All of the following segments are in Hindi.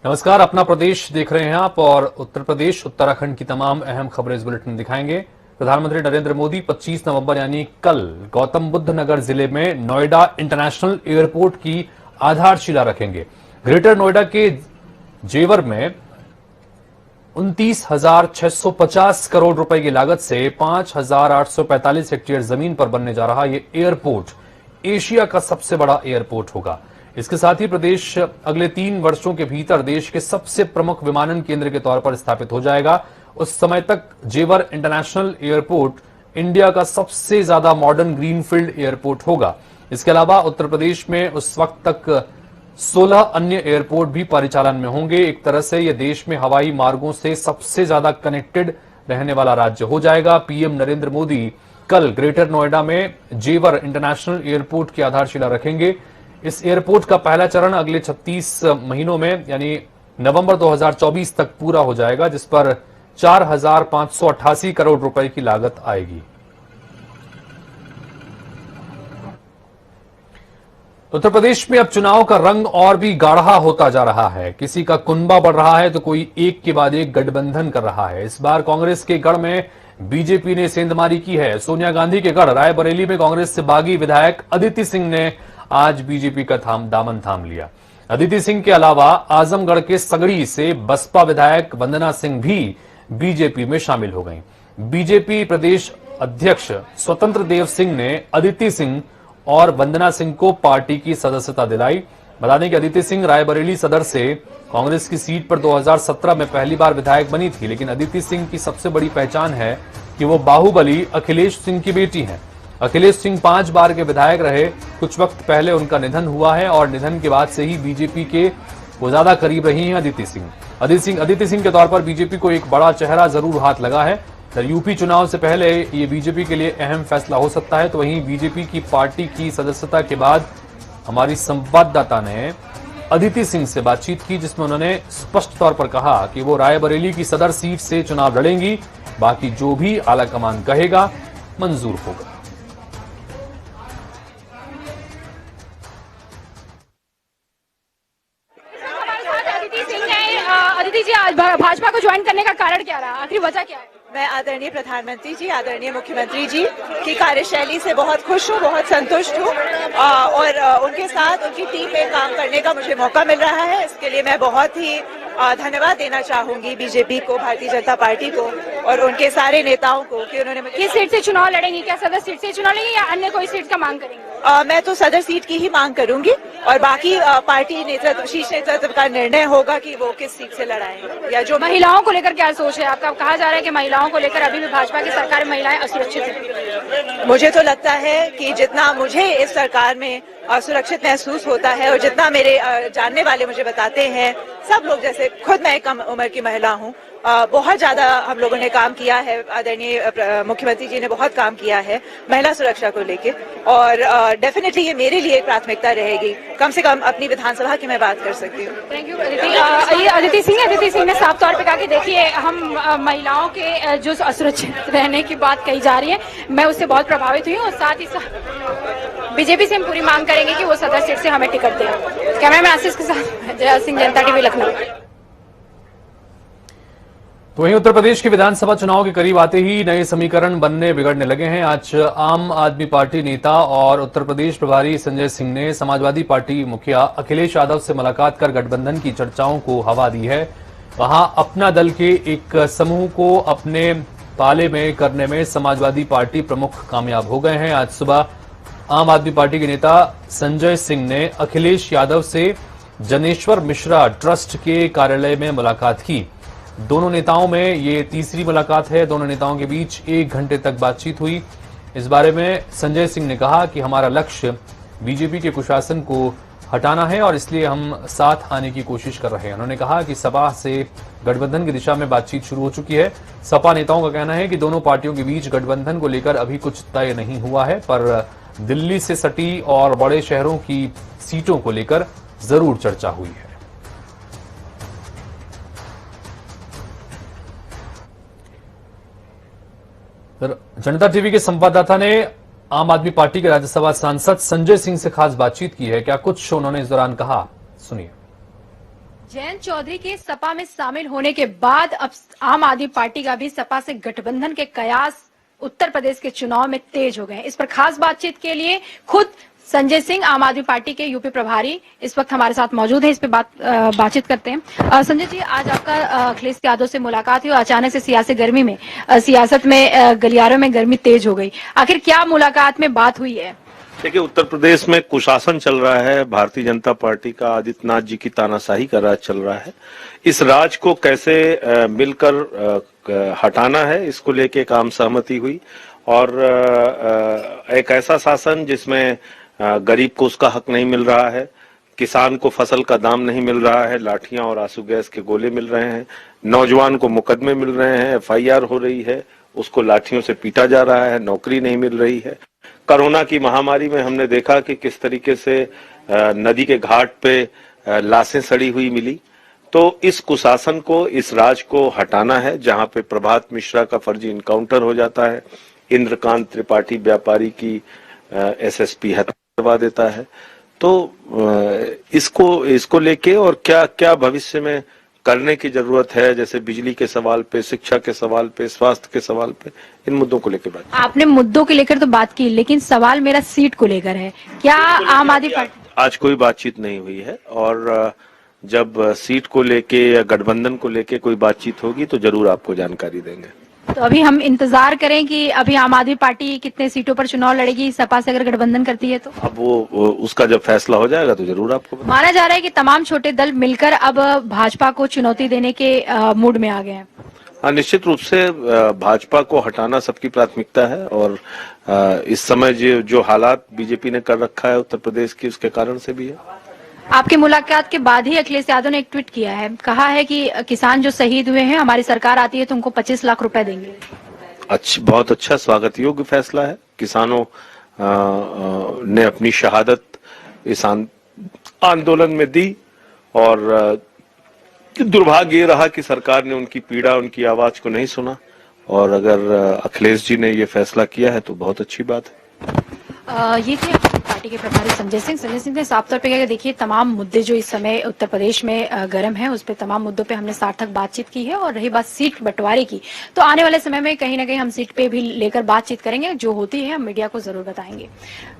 नमस्कार, अपना प्रदेश देख रहे हैं आप और उत्तर प्रदेश उत्तराखंड की तमाम अहम खबरें इस बुलेटिन में दिखाएंगे। प्रधानमंत्री नरेंद्र मोदी 25 नवंबर यानी कल गौतम बुद्ध नगर जिले में नोएडा इंटरनेशनल एयरपोर्ट की आधारशिला रखेंगे। ग्रेटर नोएडा के जेवर में 29,650 करोड़ रुपए की लागत से 5,845 हेक्टेयर जमीन पर बनने जा रहा यह एयरपोर्ट एशिया का सबसे बड़ा एयरपोर्ट होगा। इसके साथ ही प्रदेश अगले 3 वर्षों के भीतर देश के सबसे प्रमुख विमानन केंद्र के तौर पर स्थापित हो जाएगा। उस समय तक जेवर इंटरनेशनल एयरपोर्ट इंडिया का सबसे ज्यादा मॉडर्न ग्रीनफील्ड एयरपोर्ट होगा। इसके अलावा उत्तर प्रदेश में उस वक्त तक 16 अन्य एयरपोर्ट भी परिचालन में होंगे। एक तरह से यह देश में हवाई मार्गों से सबसे ज्यादा कनेक्टेड रहने वाला राज्य हो जाएगा। पीएम नरेंद्र मोदी कल ग्रेटर नोएडा में जेवर इंटरनेशनल एयरपोर्ट की आधारशिला रखेंगे। इस एयरपोर्ट का पहला चरण अगले 36 महीनों में यानी नवंबर 2024 तक पूरा हो जाएगा, जिस पर 4,588 करोड़ रुपए की लागत आएगी। उत्तर प्रदेश में अब चुनाव का रंग और भी गाढ़ा होता जा रहा है। किसी का कुनबा बढ़ रहा है तो कोई एक के बाद एक गठबंधन कर रहा है। इस बार कांग्रेस के गढ़ में बीजेपी ने सेंधमारी की है। सोनिया गांधी के गढ़ रायबरेली में कांग्रेस से बागी विधायक अदिति सिंह ने आज बीजेपी का दामन थाम लिया। अदिति सिंह के अलावा आजमगढ़ के सगड़ी से बसपा विधायक वंदना सिंह भी बीजेपी में शामिल हो गईं। बीजेपी प्रदेश अध्यक्ष स्वतंत्र देव सिंह ने अदिति सिंह और वंदना सिंह को पार्टी की सदस्यता दिलाई। बता दें कि अदिति सिंह रायबरेली सदर से कांग्रेस की सीट पर 2017 में पहली बार विधायक बनी थी, लेकिन अदिति सिंह की सबसे बड़ी पहचान है कि वो बाहुबली अखिलेश सिंह की बेटी हैं। अखिलेश सिंह 5 बार के विधायक रहे। कुछ वक्त पहले उनका निधन हुआ है और निधन के बाद से ही बीजेपी के वो ज्यादा करीब रही हैं अदिति सिंह के तौर पर बीजेपी को एक बड़ा चेहरा जरूर हाथ लगा है। यूपी चुनाव से पहले ये बीजेपी के लिए अहम फैसला हो सकता है। तो वहीं बीजेपी की पार्टी की सदस्यता के बाद हमारी संवाददाता ने अदिति सिंह से बातचीत की, जिसमें उन्होंने स्पष्ट तौर पर कहा कि वो रायबरेली की सदर सीट से चुनाव लड़ेंगी। बाकी जो भी आलाकमान कहेगा मंजूर होगा। अदिति जी, आज भाजपा को ज्वाइन करने का कारण क्या रहा, आखिर वजह क्या है? मैं आदरणीय प्रधानमंत्री जी, आदरणीय मुख्यमंत्री जी की कार्यशैली से बहुत खुश हूँ, बहुत संतुष्ट हूँ और उनके साथ उनकी टीम में काम करने का मुझे मौका मिल रहा है। इसके लिए मैं बहुत ही धन्यवाद देना चाहूंगी बीजेपी को, भारतीय जनता पार्टी को और उनके सारे नेताओं को कि उन्होंने मुझे। किस सीट से चुनाव लड़ेंगी? क्या सदर सीट से चुनाव लड़ेंगी या अन्य कोई सीट का मांग करेंगे? मैं तो सदर सीट की ही मांग करूंगी और बाकी पार्टी नेतृत्व, शीर्ष नेतृत्व का निर्णय होगा कि वो किस सीट से लड़ाएंगे या जो। महिलाओं को लेकर क्या सोच है आपका? कहा जा रहा है कि महिलाओं को लेकर अभी भी भाजपा की सरकार में महिलाएं असुरक्षित हैं। मुझे तो लगता है कि जितना मुझे इस सरकार में असुरक्षित महसूस होता है और जितना मेरे जानने वाले मुझे बताते हैं, सब लोग, जैसे खुद मैं कम उम्र की महिला हूँ, बहुत ज्यादा हम लोगों ने काम किया है। आदरणीय मुख्यमंत्री जी ने बहुत काम किया है महिला सुरक्षा को लेके और डेफिनेटली ये मेरे लिए एक प्राथमिकता रहेगी। कम से कम अपनी विधानसभा की मैं बात कर सकती हूँ। थैंक यू अदिति सिंह ने साफ तौर पे कहा कि देखिए, हम महिलाओं के जो असुरक्षित रहने की बात कही जा रही है, मैं उससे बहुत प्रभावित हुई हूँ और साथ ही बीजेपी से हम पूरी मांग करेंगे कि वो सदर सीट से हमें टिकट दें। कैमरामैन आशीष के साथ जय सिंह, जनता टीवी, लखनऊ। तो वहीं उत्तर प्रदेश के विधानसभा चुनाव के करीब आते ही नए समीकरण बनने बिगड़ने लगे हैं। आज आम आदमी पार्टी नेता और उत्तर प्रदेश प्रभारी संजय सिंह ने समाजवादी पार्टी मुखिया अखिलेश यादव से मुलाकात कर गठबंधन की चर्चाओं को हवा दी है। वहां अपना दल के एक समूह को अपने पाले में करने में समाजवादी पार्टी प्रमुख कामयाब हो गए हैं। आज सुबह आम आदमी पार्टी के नेता संजय सिंह ने अखिलेश यादव से जनेश्वर मिश्रा ट्रस्ट के कार्यालय में मुलाकात की। दोनों नेताओं में ये तीसरी मुलाकात है। दोनों नेताओं के बीच 1 घंटे तक बातचीत हुई। इस बारे में संजय सिंह ने कहा कि हमारा लक्ष्य बीजेपी के कुशासन को हटाना है और इसलिए हम साथ आने की कोशिश कर रहे हैं। उन्होंने कहा कि सपा से गठबंधन की दिशा में बातचीत शुरू हो चुकी है। सपा नेताओं का कहना है कि दोनों पार्टियों के बीच गठबंधन को लेकर अभी कुछ तय नहीं हुआ है, पर दिल्ली से सटी और बड़े शहरों की सीटों को लेकर जरूर चर्चा हुई है। जनता टीवी के संवाददाता ने आम आदमी पार्टी के राज्यसभा सांसद संजय सिंह से खास बातचीत की है। क्या कुछ उन्होंने इस दौरान कहा, सुनिए। जयंत चौधरी के सपा में शामिल होने के बाद अब आम आदमी पार्टी का भी सपा से गठबंधन के कयास उत्तर प्रदेश के चुनाव में तेज हो गए हैं। इस पर खास बातचीत के लिए खुद संजय सिंह, आम आदमी पार्टी के यूपी प्रभारी, इस वक्त हमारे साथ मौजूद है। इस पे बातचीत करते हैं। संजय जी, आज आपका अखिलेश यादव से मुलाकात हुई और अचानक से सियासत में गलियारों में गर्मी तेज हो गई। आखिर क्या मुलाकात में बात हुई है? देखिए, उत्तर प्रदेश में कुशासन चल रहा है। भारतीय जनता पार्टी का आदित्यनाथ जी की तानाशाही का राज चल रहा है। इस राज को कैसे मिलकर हटाना है, इसको लेके एक आम सहमति हुई और एक ऐसा शासन जिसमें गरीब को उसका हक नहीं मिल रहा है, किसान को फसल का दाम नहीं मिल रहा है, लाठियां और आंसू गैस के गोले मिल रहे हैं, नौजवान को मुकदमे मिल रहे हैं, FIR हो रही है, उसको लाठियों से पीटा जा रहा है, नौकरी नहीं मिल रही है। कोरोना की महामारी में हमने देखा कि किस तरीके से नदी के घाट पे लाशें सड़ी हुई मिली। तो इस कुशासन को, इस राज को हटाना है। जहां पे प्रभात मिश्रा का फर्जी इनकाउंटर हो जाता है, इंद्रकांत त्रिपाठी व्यापारी की SSP हत्या करवा देता है, तो इसको लेके और क्या भविष्य में करने की जरूरत है, जैसे बिजली के सवाल पे, शिक्षा के सवाल पे, स्वास्थ्य के सवाल पे, इन मुद्दों को लेकर बात। आपने मुद्दों के लेकर तो बात की, लेकिन सवाल मेरा सीट को लेकर है। क्या आम आदमी पार्टी आज कोई बातचीत नहीं हुई है और जब सीट को लेके या गठबंधन को लेके कोई बातचीत होगी तो जरूर आपको जानकारी देंगे। तो अभी हम इंतजार करें कि अभी आम आदमी पार्टी कितने सीटों पर चुनाव लड़ेगी सपा से अगर गठबंधन करती है तो? अब वो उसका जब फैसला हो जाएगा तो जरूर आपको माना जा रहा है कि तमाम छोटे दल मिलकर अब भाजपा को चुनौती देने के मूड में आ गए हैं। हाँ, निश्चित रूप से भाजपा को हटाना सबकी प्राथमिकता है और इस समय जो हालात बीजेपी ने कर रखा है उत्तर प्रदेश की, उसके कारण से भी है। आपकी मुलाकात के बाद ही अखिलेश यादव ने एक ट्वीट किया है, कहा है कि किसान जो शहीद हुए हैं, हमारी सरकार आती है तो उनको 25 लाख रुपए देंगे। बहुत अच्छा, स्वागत योग्य फैसला है। किसानों ने अपनी शहादत इस आंदोलन में दी और दुर्भाग्य ये रहा कि सरकार ने उनकी पीड़ा, उनकी आवाज को नहीं सुना और अगर अखिलेश जी ने ये फैसला किया है तो बहुत अच्छी बात है। ये थे पार्टी के प्रभारी संजय सिंह ने साफ तौर पे कहा, देखिए तमाम मुद्दे जो इस समय उत्तर प्रदेश में गर्म है, उस पे तमाम मुद्दों पे हमने सार्थक बातचीत की है। और रही बात सीट बंटवारे की, तो आने वाले समय में कहीं ना कहीं हम सीट पे भी लेकर बातचीत करेंगे, जो होती है हम मीडिया को जरूर बताएंगे।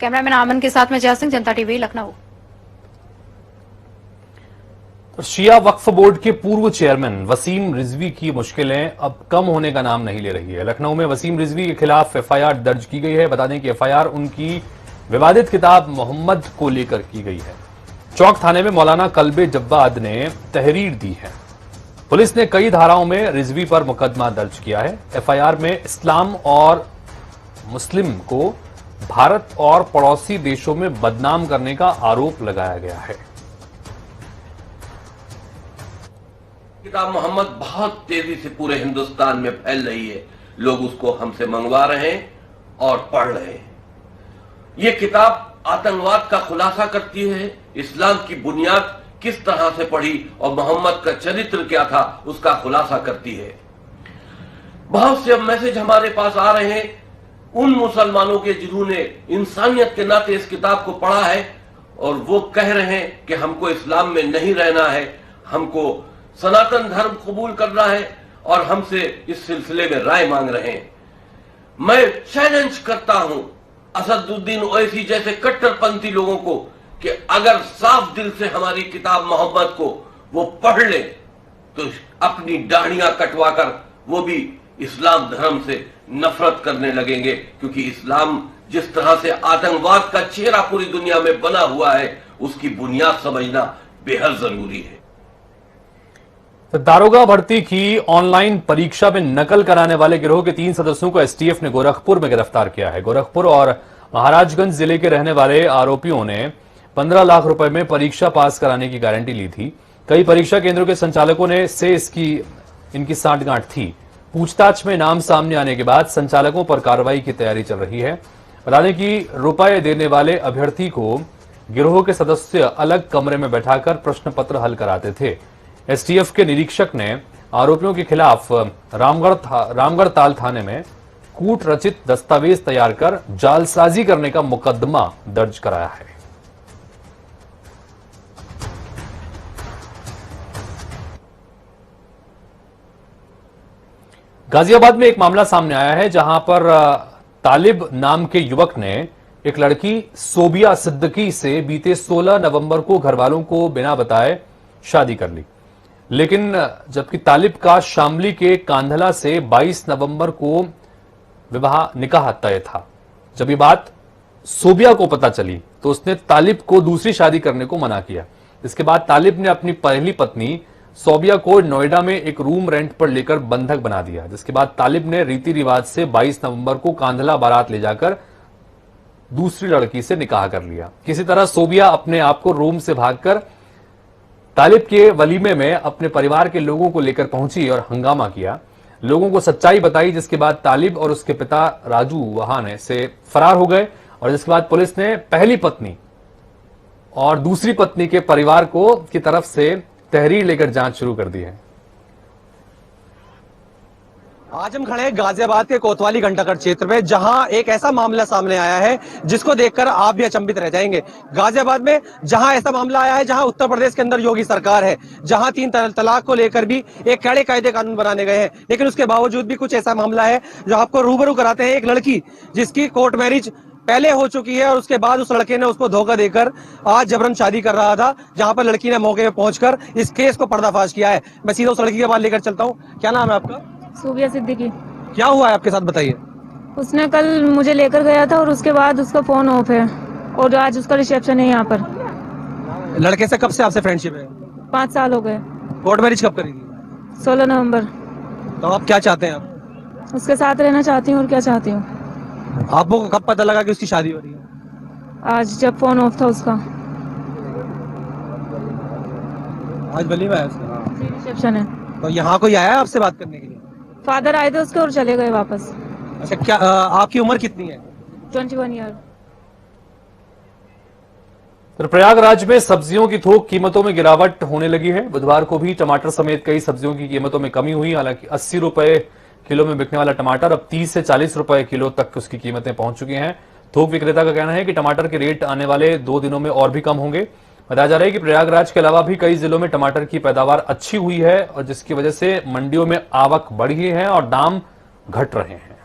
कैमरामैन आमन के साथ में जय सिंह, जनता TV, लखनऊ। शिया वक्फ बोर्ड के पूर्व चेयरमैन वसीम रिजवी की मुश्किलें अब कम होने का नाम नहीं ले रही है। लखनऊ में वसीम रिजवी के खिलाफ FIR दर्ज की गई है। बता दें कि FIR उनकी विवादित किताब मोहम्मद को लेकर की गई है। चौक थाने में मौलाना कल्बे जब्बाद ने तहरीर दी है। पुलिस ने कई धाराओं में रिजवी पर मुकदमा दर्ज किया है। FIR में इस्लाम और मुस्लिम को भारत और पड़ोसी देशों में बदनाम करने का आरोप लगाया गया है। किताब मोहम्मद बहुत तेजी से पूरे हिंदुस्तान में फैल रही है। लोग उसको हमसे मंगवा रहे हैं और पढ़ रहे हैं। ये किताब आतंकवाद का खुलासा करती है, इस्लाम की बुनियाद किस तरह से पढ़ी और मोहम्मद का चरित्र क्या था उसका खुलासा करती है। बहुत से मैसेज हमारे पास आ रहे हैं उन मुसलमानों के जिन्होंने इंसानियत के नाते इस किताब को पढ़ा है और वो कह रहे हैं कि हमको इस्लाम में नहीं रहना है, हमको सनातन धर्म कबूल करना है और हमसे इस सिलसिले में राय मांग रहे हैं। मैं चैलेंज करता हूं असदुद्दीन ओवैसी जैसे कट्टरपंथी लोगों को कि अगर साफ दिल से हमारी किताब मोहम्मद को वो पढ़ ले तो अपनी दाढ़ियां कटवाकर वो भी इस्लाम धर्म से नफरत करने लगेंगे, क्योंकि इस्लाम जिस तरह से आतंकवाद का चेहरा पूरी दुनिया में बना हुआ है उसकी बुनियाद समझना बेहद जरूरी है। दारोगा भर्ती की ऑनलाइन परीक्षा में नकल कराने वाले गिरोह के 3 सदस्यों को STF ने गोरखपुर में गिरफ्तार किया है। गोरखपुर और महाराजगंज जिले के रहने वाले आरोपियों ने 15 लाख रुपए में परीक्षा पास कराने की गारंटी ली थी। कई परीक्षा केंद्रों के संचालकों ने से इनकी सांठगांठ थी। पूछताछ में नाम सामने आने के बाद संचालकों पर कार्रवाई की तैयारी चल रही है। बता दें कि रुपए देने वाले अभ्यर्थी को गिरोह के सदस्य अलग कमरे में बैठाकर प्रश्न पत्र हल कराते थे। STF के निरीक्षक ने आरोपियों के खिलाफ रामगढ़ ताल थाने में कूट रचित दस्तावेज तैयार कर जालसाजी करने का मुकदमा दर्ज कराया है। गाजियाबाद में एक मामला सामने आया है जहां पर तालिब नाम के युवक ने एक लड़की सोबिया सिद्दीकी से बीते 16 नवंबर को घरवालों को बिना बताए शादी कर ली, लेकिन जबकि तालिब का शामली के कांधला से 22 नवंबर को विवाह निकाह तय था। जब ये बात सोबिया को पता चली तो उसने तालिब को दूसरी शादी करने को मना किया। इसके बाद तालिब ने अपनी पहली पत्नी सोबिया को नोएडा में एक रूम रेंट पर लेकर बंधक बना दिया, जिसके बाद तालिब ने रीति रिवाज से 22 नवंबर को कांधला बारात ले जाकर दूसरी लड़की से निकाह कर लिया। किसी तरह सोबिया अपने आप को रूम से भागकर तालिब के वलीमे में अपने परिवार के लोगों को लेकर पहुंची और हंगामा किया, लोगों को सच्चाई बताई, जिसके बाद तालिब और उसके पिता राजू वहाने से फरार हो गए और जिसके बाद पुलिस ने पहली पत्नी और दूसरी पत्नी के परिवार को की तरफ से तहरीर लेकर जांच शुरू कर दी है। आज हम खड़े हैं गाजियाबाद के कोतवाली घंटाघर क्षेत्र में, जहां एक ऐसा मामला सामने आया है जिसको देखकर आप भी अचंभित रह जाएंगे। गाजियाबाद में जहां ऐसा मामला आया है, जहां उत्तर प्रदेश के अंदर योगी सरकार है, जहां 3 तलाक को लेकर भी एक कड़े कायदे कानून बनाने गए हैं, लेकिन उसके बावजूद भी कुछ ऐसा मामला है जो आपको रूबरू कराते हैं। एक लड़की जिसकी कोर्ट मैरिज पहले हो चुकी है और उसके बाद उस लड़के ने उसको धोखा देकर आज जबरन शादी कर रहा था, जहां पर लड़की ने मौके पे पहुंचकर इस केस को पर्दाफाश किया है। मैं सीधा उस लड़की के पास लेकर चलता हूँ। क्या नाम है आपका? सोबिया सिद्दीकी। क्या हुआ है आपके साथ, बताइए। उसने कल मुझे लेकर गया था और उसके बाद उसका फोन ऑफ है और आज उसका रिसेप्शन है यहाँ पर। लड़के से कब से आपसे फ्रेंडशिप है? 5 साल हो गए। कोर्ट मैरिज कब करेगी? 16 नवंबर। तो आप क्या चाहते हैं? आप उसके साथ रहना चाहती हूँ और क्या चाहती हूँ। आपको कब पता लगा कि उसकी शादी हो रही है? आज जब फोन ऑफ था उसका। आज वलीमा है उसका? रिसेप्शन है। तो यहाँ कोई आया है आपसे बात करने के लिए? फादर आए थे उसके और चले गए वापस। अच्छा, क्या आपकी उम्र कितनी है? 21 ईयर। तो प्रयागराज में सब्जियों की थोक कीमतों में गिरावट होने लगी है। बुधवार को भी टमाटर समेत कई सब्जियों की कीमतों में कमी हुई। हालांकि 80 रुपए किलो में बिकने वाला टमाटर अब 30 से 40 रुपए किलो तक उसकी कीमतें पहुंच चुकी हैं। थोक विक्रेता का कहना है कि टमाटर के रेट आने वाले 2 दिनों में और भी कम होंगे। बताया जा रहा है कि प्रयागराज के अलावा भी कई जिलों में टमाटर की पैदावार अच्छी हुई है और जिसकी वजह से मंडियों में आवक बढ़ी है और दाम घट रहे हैं।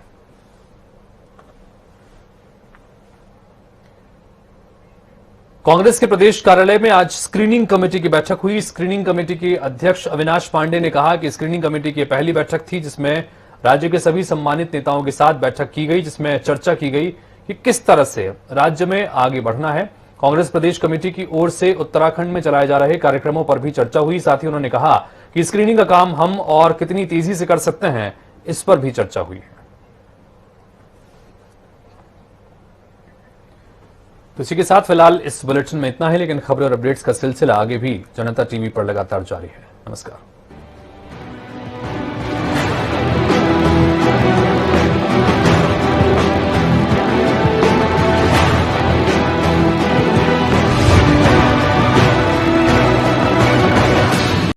कांग्रेस के प्रदेश कार्यालय में आज स्क्रीनिंग कमेटी की बैठक हुई। स्क्रीनिंग कमेटी के अध्यक्ष अविनाश पांडे ने कहा कि स्क्रीनिंग कमेटी की पहली बैठक थी जिसमें राज्य के सभी सम्मानित नेताओं के साथ बैठक की गई, जिसमें चर्चा की गई कि किस तरह से राज्य में आगे बढ़ना है। कांग्रेस प्रदेश कमेटी की ओर से उत्तराखंड में चलाए जा रहे कार्यक्रमों पर भी चर्चा हुई। साथ ही उन्होंने कहा कि स्क्रीनिंग का काम हम और कितनी तेजी से कर सकते हैं, इस पर भी चर्चा हुई है। तो इसी के साथ फिलहाल इस बुलेटिन में इतना है, लेकिन खबरें और अपडेट्स का सिलसिला आगे भी जनता टीवी पर लगातार जारी है। नमस्कार।